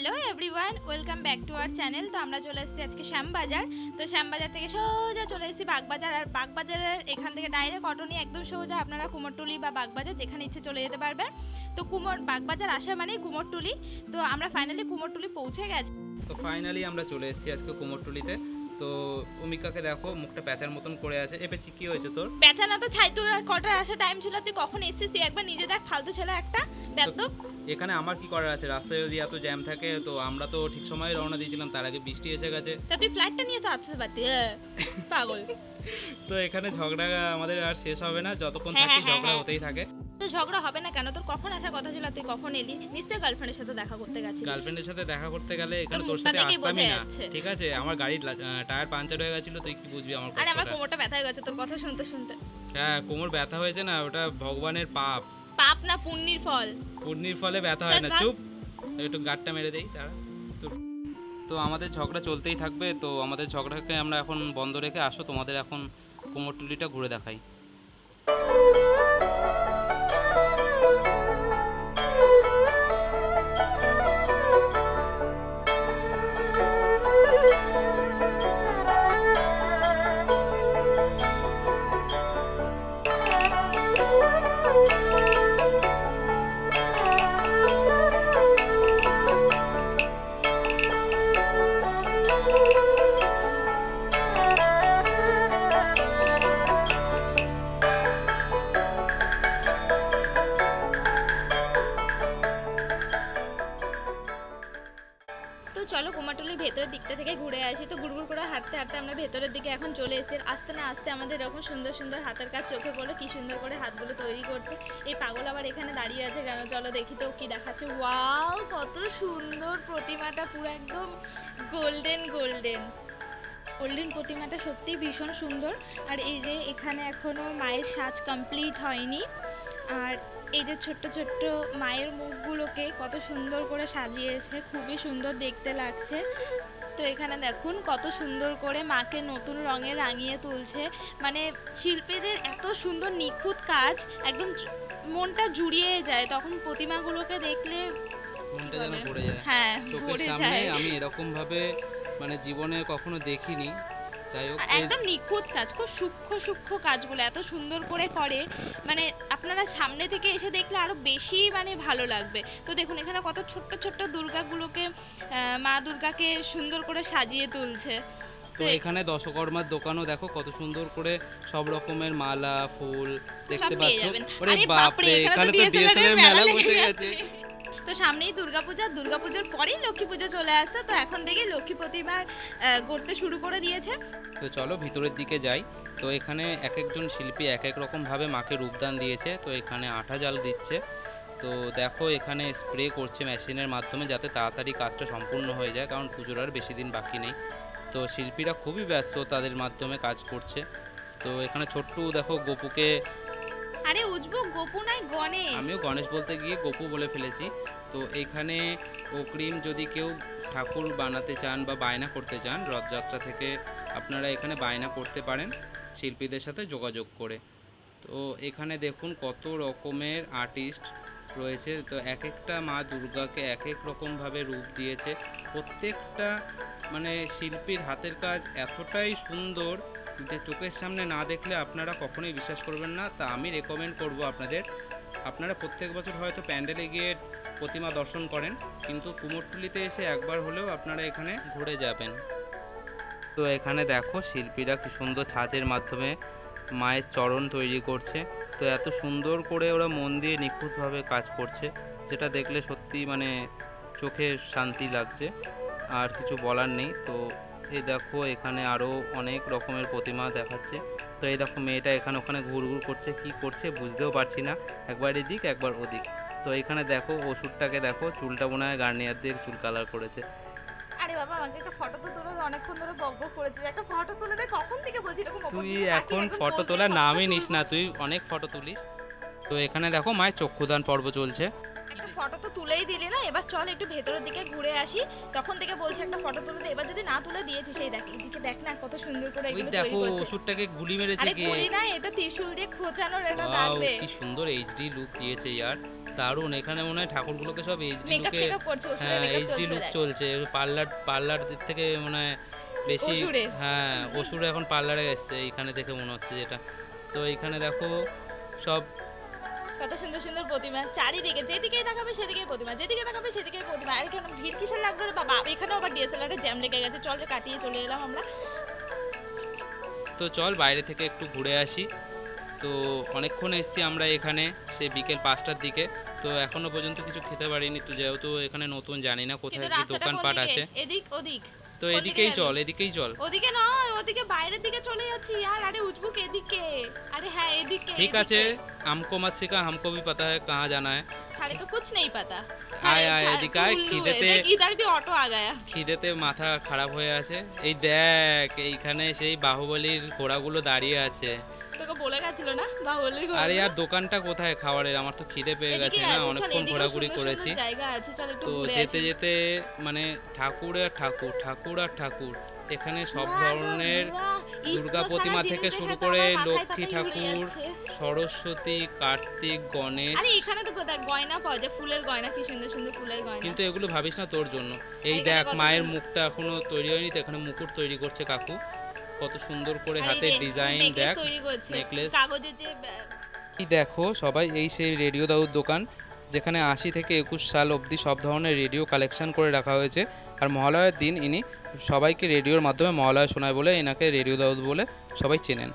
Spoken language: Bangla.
Hello everyone, welcome back to our channel. তো আমরা চলে এসেছি আজকে শ্যামবাজার। তো শ্যামবাজার থেকে সোজা চলে এসেছি বাগবাজার। আর বাগবাজারের এখান থেকে ডাইরেক্ট অটো নিয়ে একদম সোজা আপনারা কুমোরটুলি বা বাগবাজার যেখানে ইচ্ছে চলে যেতে পারবেন। তো বাগবাজার আসা মানেই কুমোরটুলি। তো আমরা ফাইনালি কুমোরটুলি পৌঁছে গেছি। তো ফাইনালি আমরা চলে এসেছি আজকে কুমোরটুলিতে। তো অমিকাকে দেখো, মুখটা প্যাঁচার মতন করে আছে। এপেছি কি হয়েছে তোর? পেঁচা না তো ছাই, তোর কটার আসা টাইম ছিল? তুই কখন এসেছিস? তুই একবার নিজে দেখ, ফালতু ছেলে একটা। দেখ তো এখানে আমার কি করার আছে? রাস্তায় যদি এত জ্যাম থাকে, তো আমরা তো ঠিক সময়ে রওনা দিয়েছিলাম, তার আগে বৃষ্টি এসে গেছে। তা তুই ফ্লাইটটা নিয়ে তো আসতে পারতি, পাগল। তো এখানে ঝগড়া আমাদের আর শেষ হবে না, যতক্ষণ হ্যাঁ, থাকি হ্যাঁ, ঝগড়া হ্যাঁ। হতেই থাকে। তো ঝগড়া হবে না কেন? তোর কখন আসার কথা ছিল? তুই কখন এলি? নিশ্চয়ই গার্লফ্রেন্ডের সাথে দেখা করতে গেছিস। গার্লফ্রেন্ডের সাথে দেখা করতে গেলে এখানে তোর তোর মুখটা সাথে দেখেই আসতামই বোঝা না, যাচ্ছে। ঠিক আছে? আমার গাড়ির টায়ার পাঞ্চার হয়ে গেছিল, তুই কি বুঝবি আমার আরে আমার কষ্টটা? কোমরটা ব্যথা হয়ে গেছে তোর কথা শুনতে শুনতে। হ্যাঁ, কোমর ব্যথা হয়েছে না, ওটা ভগবানের পাপ। পাপ না পুণ্যির ফল। পুণ্যির ফলে ব্যথা হয় না। চল, চুপ, একটু গাঁটটা মেরে দেই তারা। তো আমাদের ঝগড়া চলতেই থাকবে। তো আমাদের ঝগড়াকে আমরা এখন বন্ধ রেখে আসো, তোমাদের এখন কুমোরটুলিটা ঘুরে দেখাই। তো চলো কুমারটুলির ভেতরের দিকটা থেকে ঘুরে আসি। তো ঘুরঘুর করে হাঁটতে হাঁটতে আমরা ভেতরের দিকে এখন চলে এসেছি। আস্তে না আস্তে আমাদের এরকম সুন্দর সুন্দর হাতের কাজ চোখে পড়লো, কি সুন্দর করে হাতগুলো তৈরি করছে। এই পাগল আবার এখানে দাঁড়িয়ে আছে কেন? চলো দেখি তো কি দেখাচ্ছে। ওয়াও, কত সুন্দর প্রতিমাটা, পুরো একদম গোল্ডেন গোল্ডেন গোল্ডেন প্রতিমাটা সত্যিই ভীষণ সুন্দর। আর এই যে এখানে এখনো মায়ের সাজ কমপ্লিট হয়নি। আর এই যে ছোট্ট ছোট্ট মায়ের মুখগুলোকে কত সুন্দর করে সাজিয়েছে, খুবই সুন্দর দেখতে লাগছে। তো এখানে দেখুন কত সুন্দর করে মাকে নতুন রঙে রাঙিয়ে তুলছে। মানে শিল্পীদের এত সুন্দর নিখুঁত কাজ, একদম মনটা জুড়িয়ে যায় তখন প্রতিমাগুলোকে দেখলে। মনটা যেন ভরে যায়। হ্যাঁ, চোখের ভরে সামনে যায়। আমি এরকম ভাবে মানে জীবনে কখনো দেখিনি। যাই হোক, আর একদম নিখুঁত কাজ, খুব সূক্ষ্ম সূক্ষ্ম কাজগুলো এত সুন্দর করে করে, মানে আপনারা সামনে থেকে এসে দেখলে আরো বেশি মানে ভালো লাগবে। তো দেখুন এখানে কত ছোট্ট ছোট্ট দুর্গাগুলোকে, মা দুর্গাকে সুন্দর করে সাজিয়ে তুলছে। তো এখানে দশকর্মার দোকানও দেখো, কত সুন্দর করে সব রকমের মালা ফুল দেখতে সব পেয়ে পাচ্ছ। যাবেন। ওরে আরে বাপরে, এখানে তো DSLR ডিএসএলআর মেলা বসে লেগে গেছে। তো সামনেই দুর্গাপূজা, দুর্গাপূজার পরেই লক্ষ্মী পুজো চলে আসছে। তো এখন থেকে লক্ষ্মী প্রতিমা গড়তে শুরু করে দিয়েছে। তো চলো ভিতরের দিকে যাই। তো এখানে এক একজন শিল্পী এক এক রকম ভাবে মাকে রূপদান দিয়েছে। তো এখানে আঠা জাল দিচ্ছে। তো দেখো এখানে স্প্রে করছে মেশিনের মাধ্যমে, যাতে তাড়াতাড়ি কাজটা সম্পূর্ণ হয়ে যায়, কারণ পুজোর আর বেশি দিন বাকি নেই। তো শিল্পীরা খুবই ব্যস্ত, তাদের মাধ্যমে কাজ করছে। তো এখানে ছোট্ট দেখো গোপুকে, আরে উজবো, গোপু নাই গণেশ। আমিও গণেশ বলতে গিয়ে গোপু বলে ফেলেছি। তো এখানে অগ্রিম যদি কেউ ঠাকুর বানাতে চান বা বায়না করতে চান, রথযাত্রা থেকে আপনারা এখানে বায়না করতে পারেন শিল্পীদের সাথে যোগাযোগ করে। তো এখানে দেখুন কত রকমের আর্টিস্ট রয়েছে। তো এক একটা মা দুর্গাকে এক এক রকমভাবে রূপ দিয়েছে। প্রত্যেকটা মানে শিল্পীর হাতের কাজ এতটাই সুন্দর যে চোখের সামনে না দেখলে আপনারা কখনোই বিশ্বাস করবেন না। তা আমি রেকমেন্ড করব আপনাদের, আপনারা প্রত্যেক বছর হয়তো প্যান্ডেলে গিয়ে প্রতিমা দর্শন করেন, কিন্তু কুমোরটুলিতে এসে একবার হলেও আপনারা এখানে ঘুরে যাবেন। তো এখানে দেখো শিল্পীরা কি সুন্দর ছাঁচের মাধ্যমে মায়ের চরণ তৈরি করছে। তো এত সুন্দর করে ওরা মন দিয়ে নিখুঁতভাবে কাজ করছে, যেটা দেখলে সত্যি মানে চোখে শান্তি লাগছে, আর কিছু বলার নেই। তো এই দেখো এখানে আরও অনেক রকমের প্রতিমা দেখাচ্ছে। তো এই দেখো মেয়েটা এখানে ওখানে ঘুরঘুর করছে, কি করছে বুঝতেও পারছি না, একবার এদিক একবার ওদিক। তো এখানে দেখো ওষুধটাকে দেখো, চুলটা মনে হয় গার্নিয়ার দিয়ে চুল কালার করেছে। আরে বাবা, আমাকে একটা ফটো তো তুলে দে, অনেকক্ষণ ধরে বকবক করেছিস, একটা ফটো তুলে দে। কখন থেকে বলছি এরকম ওপর তুই দিকে এখন তাকিয়ে ফটো বলছিস তোলার ফটো নামই নিস তুলবো। না, তুই অনেক ফটো তুলিস। তো এখানে দেখো মায়ের চক্ষুদান পর্ব চলছে। একটা ফটো তো তুলেই দিলি না, এবার চল একটু ভেতরের দিকে ঘুরে আসি। তখন থেকে বলছে একটা ফটো তুলে দে, এবার যদি না তুলে দিয়েছি সেই দেখ এদিকে দেখ না কত সুন্দর করে ওই এগুলো তৈরি দেখো করছে। ওষুধটাকে গুলি মেরেছে আরে কে? গুলি না, এটা ত্রিশূল দিয়ে খোঁচানোর এটা ওয়াও, দাগবে। কি সুন্দর এইচডি লুক দিয়েছে ইয়ার, দারুণ। এখানে মনে হয় ঠাকুরগুলোকে সব এইচডি মেকআপ লুকে, শেকআপ করছে, ওষুধের হ্যাঁ মেকআপ এইচডি লুক চলছে। চলছে। পার্লার দিক থেকে মনে হয় বেশি, অসুরে। হ্যাঁ অসুরে এখন পার্লারে এসছে এইখানে দেখে মনে হচ্ছে যেটা। তো এইখানে দেখো সব কত সুন্দর সুন্দর প্রতিমা চারিদিকে, যেদিকেই তাকাবে সেদিকেই প্রতিমা, যেদিকে তাকাবে সেদিকেই প্রতিমা। আর এখানে ভিড় কিসের লাগবে রে বাবা, এখানেও আবার ডিএসএলআর জ্যাম লেগে গেছে। চল রে, কাটিয়ে চলে এলাম আমরা। তো চল বাইরে থেকে একটু ঘুরে আসি। তো অনেকক্ষণ এসছি আমরা এখানে, সে বিকেল 5টার দিকে। তো এখনো পর্যন্ত কিছু খেতে পারিনি, তো যেহেতু এখানে নতুন জানি না কোথায় কিন্তু কি রাস্তাটা কোন দোকানপাট দিকে? আছে। এদিক ওদিক? তো কোন দিকে এদিকেই যাবি? চল, এদিকেই চল। ওদিকে নয়, ওদিকে বাইরের দিকে চলে যাচ্ছি আর। আরে উজবুক এদিকে। আরে হ্যাঁ এদিকে। ঠিক আছে, এদিকে। हमको मत सिखा, हमको भी पता है कहाँ जाना है। थारे को कुछ नहीं पता। আয় আয় এদিকে আয়, খিদেতে इधर भी ऑटो आ गया। খিদেতে মাথা খারাপ হয়ে আছে। এই দেখ এইখানে সেই বাহুবলীর ঘোড়াগুলো দাঁড়িয়ে আছে। তোকে বলে গেছিল না বাহুবলীর ঘোড়া? আরে আর দোকানটা কোথায় খাবারের? আমার তো খিদে পেয়ে গেছে না, অনেকক্ষণ ঘোরাঘুরি করেছি। জায়গা আছে, চল একটু তো ঘুরে যেতে আসি। যেতে মানে ঠাকুর আর ঠাকুর, ঠাকুর আর ঠাকুর, এখানে সব বাহ, ধরনের বাহ, এই দুর্গা তো প্রতিমা সারা থেকে জিনিস শুরু দেখে তো করে আমার মাথায় লক্ষ্মী তাতেই ঘুরে ঠাকুর, যাচ্ছে। সরস্বতী, কার্তিক, গণেশ। আরে এখানে তো দেখ গয়না পাওয়া যায়, ফুলের গয়না, কি সুন্দর সুন্দর ফুলের গয়না। কিন্তু এগুলো ভাবিস না তোর জন্য। এই এখানে দেখ কত মায়ের সুন্দর। মুখটা এখনো তৈরি হয়নি, তো এখানে মুকুট তৈরি করছে কাকু। কত সুন্দর করে আর এই হাতের যে ডিজাইন necklace দেখ, তৈরি করছে, necklace। কাগজের যে এই দেখো সবাই, এই সেই রেডিও দাউর দোকান, যেখানে 80 থেকে 21 সাল অবধি সব ধরনের রেডিও কালেকশন করে রাখা হয়েছে। আর মহালয়ার দিন ইনি সবাইকে রেডিওর মাধ্যমে মহালয়া শোনায় বলে এনাকে রেডিও দাউদ বলে সবাই চেনেন।